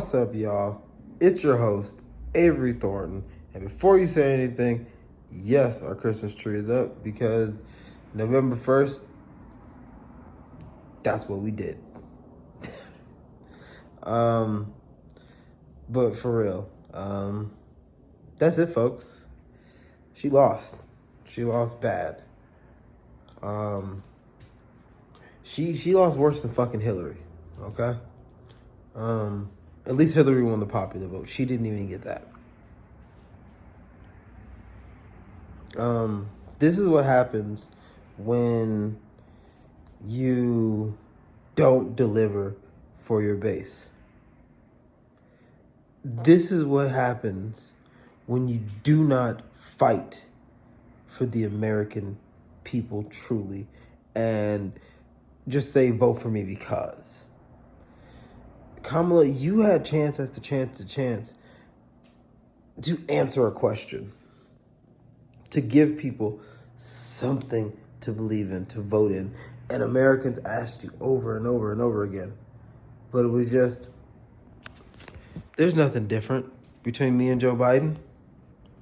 What's up, y'all? It's your host, Avery Thornton. And before you say anything, yes, our Christmas tree is up because November 1st, that's what we did. But for real, that's it, folks. She lost. She lost bad. She lost worse than fucking Hillary, okay? At least Hillary won the popular vote. She didn't even get that. This is what happens when you don't deliver for your base. This is what happens when you do not fight for the American people truly and just say, vote for me because. Kamala, you had chance after chance to chance to answer a question, to give people something to believe in, to vote in. And Americans asked you over and over and over again. But it was just, there's nothing different between me and Joe Biden.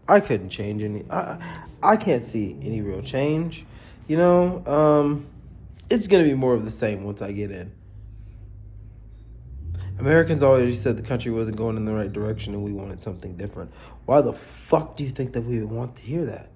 I couldn't change any. I can't see any real change. You know, it's going to be more of the same once I get in. Americans already said the country wasn't going in the right direction and we wanted something different. Why the fuck do you think that we would want to hear that?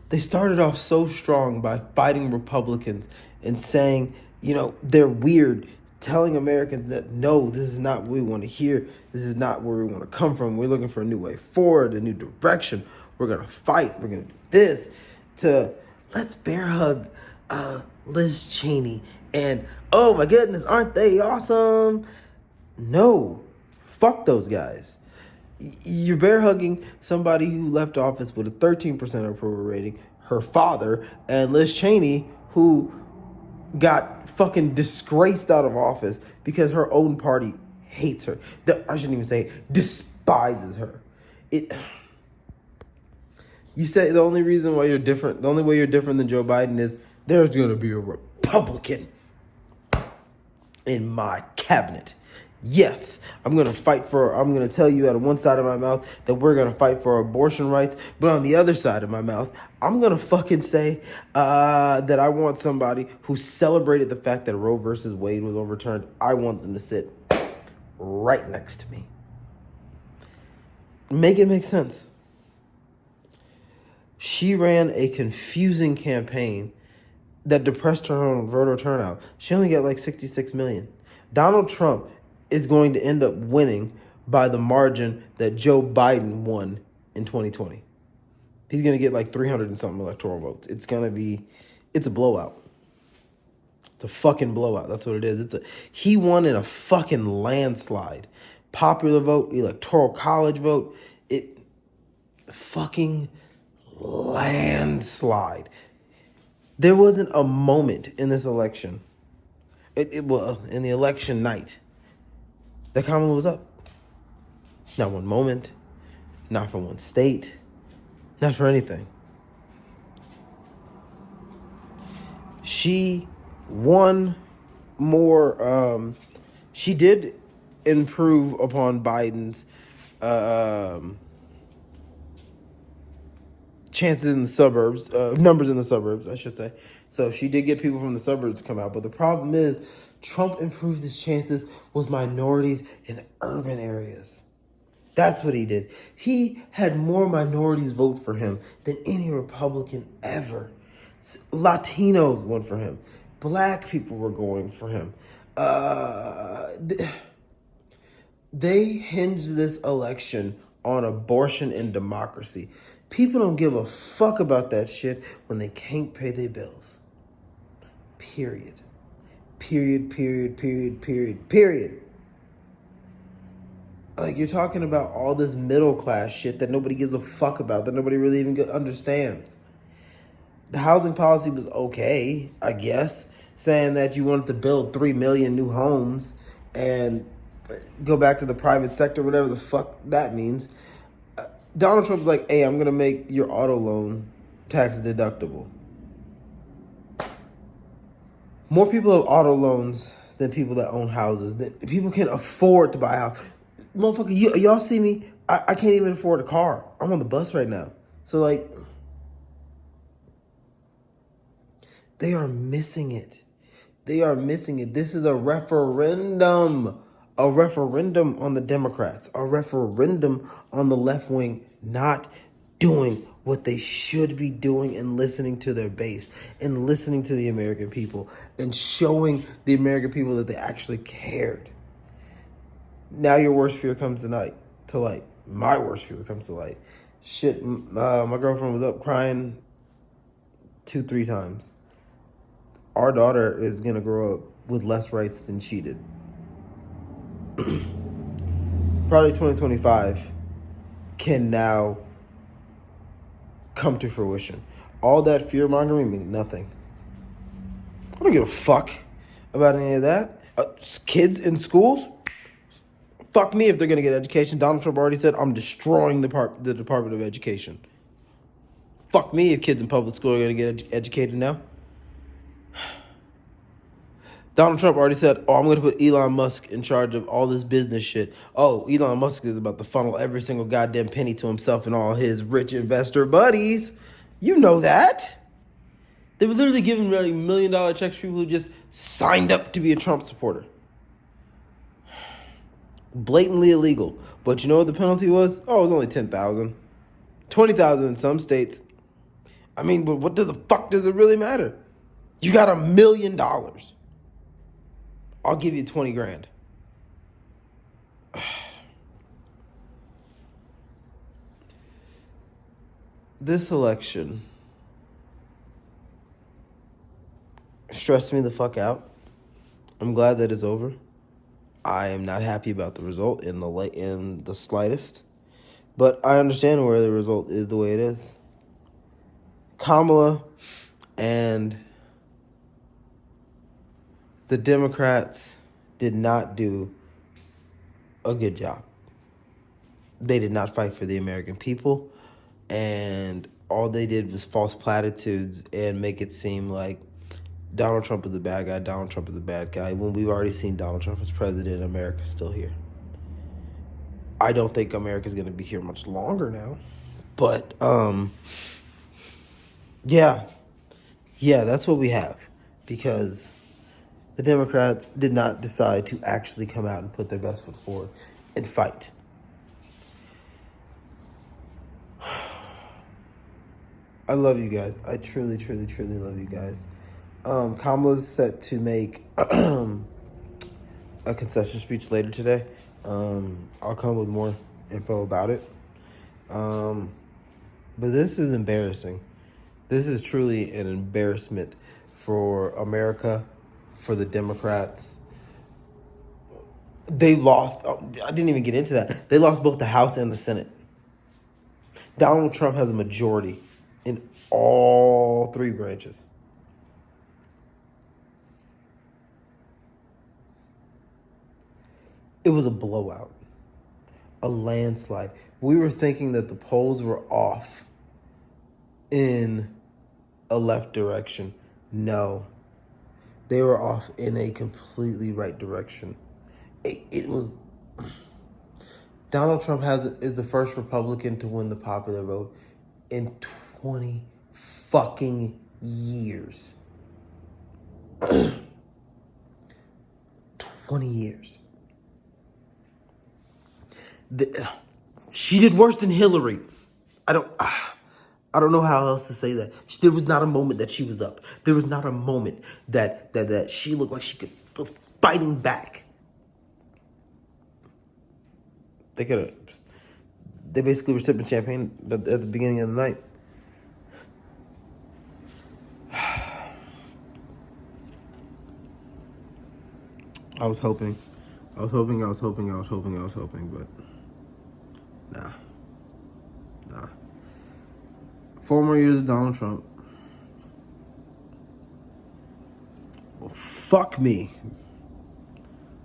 They started off so strong by fighting Republicans and saying, you know, they're weird, telling Americans that, no, this is not what we want to hear. This is not where we want to come from. We're looking for a new way forward, a new direction. We're going to fight. We're going to do this. To let's bear hug Liz Cheney. And, oh my goodness, aren't they awesome? No, fuck those guys. You're bear hugging somebody who left office with a 13% approval rating, her father, and Liz Cheney, who got fucking disgraced out of office because her own party hates her. I shouldn't even say despises her. You say the only reason why you're different, the only way you're different than Joe Biden is there's going to be a Republican in my cabinet. Yes, I'm going to tell you out of one side of my mouth that we're going to fight for abortion rights. But on the other side of my mouth, I'm going to fucking say that I want somebody who celebrated the fact that Roe versus Wade was overturned. I want them to sit right next to me. Make it make sense. She ran a confusing campaign that depressed her own voter turnout. She only got like 66 million. Donald Trump is going to end up winning by the margin that Joe Biden won in 2020. He's going to get like 300 and something electoral votes. It's a blowout. It's a fucking blowout. That's what it is. He won in a fucking landslide. Popular vote, electoral college vote, fucking landslide. There wasn't a moment in this election, in the election night, that Kamala was up. Not one moment, not for one state, not for anything. She won more, she did improve upon Biden's chances in the suburbs, numbers in the suburbs, I should say. So she did get people from the suburbs to come out. But the problem is Trump improved his chances with minorities in urban areas. That's what he did. He had more minorities vote for him than any Republican ever. Latinos went for him. Black people were going for him. They hinged this election on abortion and democracy. People don't give a fuck about that shit when they can't pay their bills. Period. Period, period, period, period, period. Like, you're talking about all this middle class shit that nobody gives a fuck about, that nobody really even understands. The housing policy was okay, I guess, saying that you wanted to build 3 million new homes and go back to the private sector, whatever the fuck that means. Donald Trump's like, hey, I'm going to make your auto loan tax deductible. More people have auto loans than people that own houses. That people can afford to buy a house. Motherfucker, y'all see me? I can't even afford a car. I'm on the bus right now. So, like, they are missing it. They are missing it. This is a referendum. A referendum on the Democrats. A referendum on the left wing not doing what they should be doing and listening to their base and listening to the American people and showing the American people that they actually cared. Now your worst fear comes to light. My worst fear comes to light. Shit, my girlfriend was up crying 2-3 times. Our daughter is going to grow up with less rights than she did. Probably 2025 can now come to fruition. All that fear-mongering means nothing. I don't give a fuck about any of that. Kids in schools, fuck me if they're going to get education. Donald Trump already said, I'm destroying the Department of Education. Fuck me if kids in public school are going to get educated now. Donald Trump already said, I'm going to put Elon Musk in charge of all this business shit. Oh, Elon Musk is about to funnel every single goddamn penny to himself and all his rich investor buddies. You know that. They were literally giving really $1 million checks to people who just signed up to be a Trump supporter. Blatantly illegal. But you know what the penalty was? Oh, it was only $10,000. $20,000 in some states. I mean, but what the fuck does it really matter? You got $1 million. I'll give you 20 grand. This election stressed me the fuck out. I'm glad that it's over. I am not happy about the result in the slightest, but I understand where the result is the way it is. Kamala and the Democrats did not do a good job. They did not fight for the American people, and all they did was false platitudes and make it seem like Donald Trump is the bad guy, Donald Trump is the bad guy, when we've already seen Donald Trump as president and America's still here. I don't think America's going to be here much longer now, but yeah, that's what we have, because the Democrats did not decide to actually come out and put their best foot forward and fight. I love you guys. I truly, truly, truly love you guys. Kamala's set to make a concession speech later today. I'll come with more info about it. But this is embarrassing. This is truly an embarrassment for America, for the Democrats. They lost. I didn't even get into that. They lost both the House and the Senate. Donald Trump has a majority in all 3 branches. It was a blowout, a landslide. We were thinking that the polls were off in a left direction. No, they were off in a completely right direction. It was... Donald Trump is the first Republican to win the popular vote in 20 fucking years. 20 years. She did worse than Hillary. I don't know how else to say that. There was not a moment that she was up. There was not a moment that she looked like she was fighting back. They basically were sipping champagne at the beginning of the night. I was hoping, but nah. 4 more years of Donald Trump. Well, fuck me.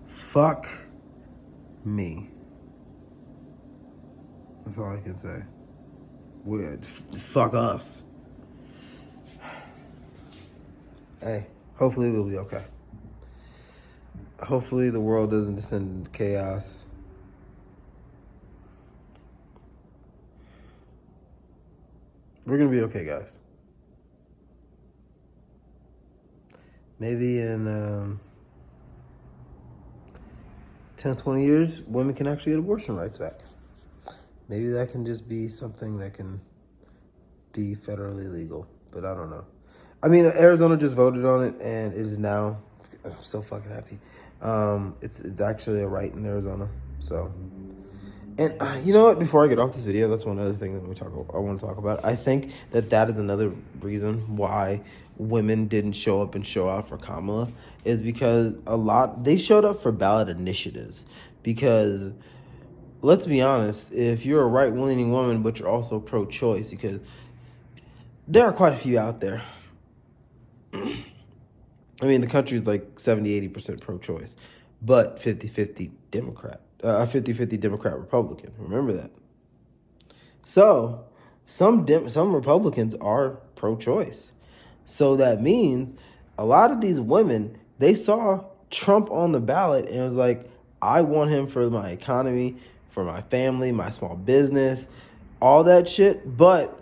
Fuck me. That's all I can say. Fuck us. Hey, hopefully we'll be okay. Hopefully the world doesn't descend into chaos. We're going to be okay, guys. Maybe in 10, 20 years, women can actually get abortion rights back. Maybe that can just be something that can be federally legal, but I don't know. I mean, Arizona just voted on it, and it is now. I'm so fucking happy. It's actually a right in Arizona. So, and you know what? Before I get off this video, that's one other thing that I want to talk about. I think that is another reason why women didn't show up and show out for Kamala, is because they showed up for ballot initiatives. Because let's be honest, if you're a right-leaning woman but you're also pro-choice, because there are quite a few out there. I mean, the country's like 70-80% pro-choice, but 50-50 Democrat, 50-50 Democrat-Republican. Remember that. So some Republicans are pro-choice. So that means a lot of these women, they saw Trump on the ballot and was like, I want him for my economy, for my family, my small business, all that shit. But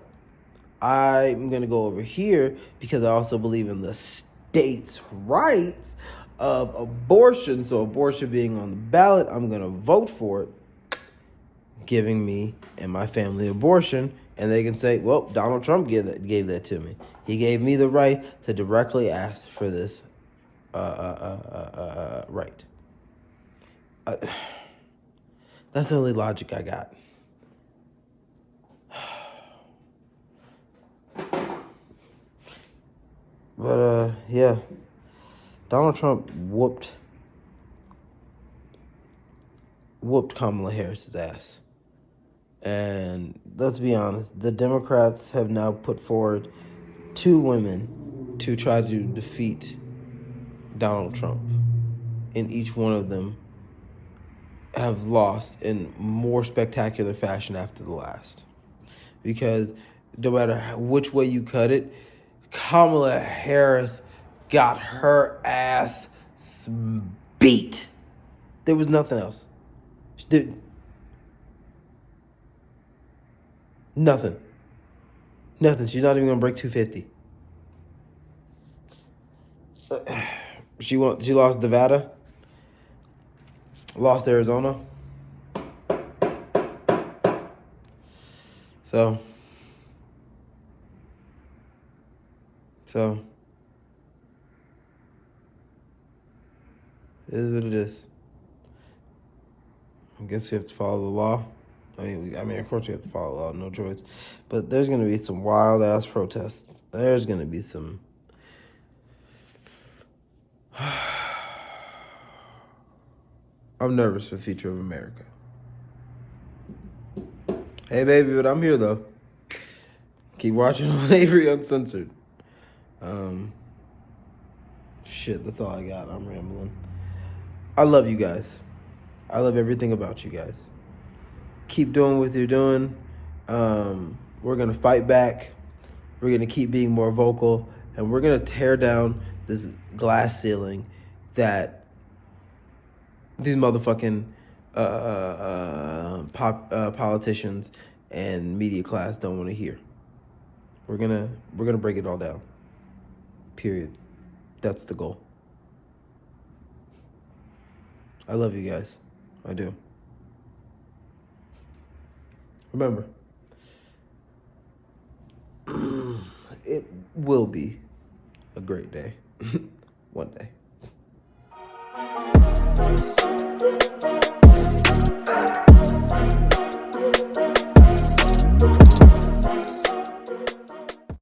I'm going to go over here because I also believe in the states' rights of abortion. So abortion being on the ballot, I'm going to vote for it, giving me and my family abortion. And they can say, well, Donald Trump gave that to me. He gave me the right to directly ask for this right. That's the only logic I got. But, yeah. Donald Trump whooped Kamala Harris's ass. And let's be honest, the Democrats have now put forward 2 women to try to defeat Donald Trump. And each one of them have lost in more spectacular fashion after the last. Because no matter which way you cut it, Kamala Harris got her ass beat. There was nothing else. She did nothing. She's not even gonna break 250. She lost Nevada, lost Arizona. So it is what it is. I guess we have to follow the law. I mean, of course we have to follow the law, no choice. But there's going to be some wild-ass protests. There's going to be some... I'm nervous for the future of America. Hey, baby, but I'm here, though. Keep watching on Avery Uncensored. Shit, that's all I got. I'm rambling. I love you guys. I love everything about you guys. Keep doing what you're doing. We're going to fight back. We're going to keep being more vocal. And we're going to tear down this glass ceiling that these motherfucking politicians and media class don't want to hear. We're gonna break it all down. Period. That's the goal. I love you guys. I do. Remember, it will be a great day. One day.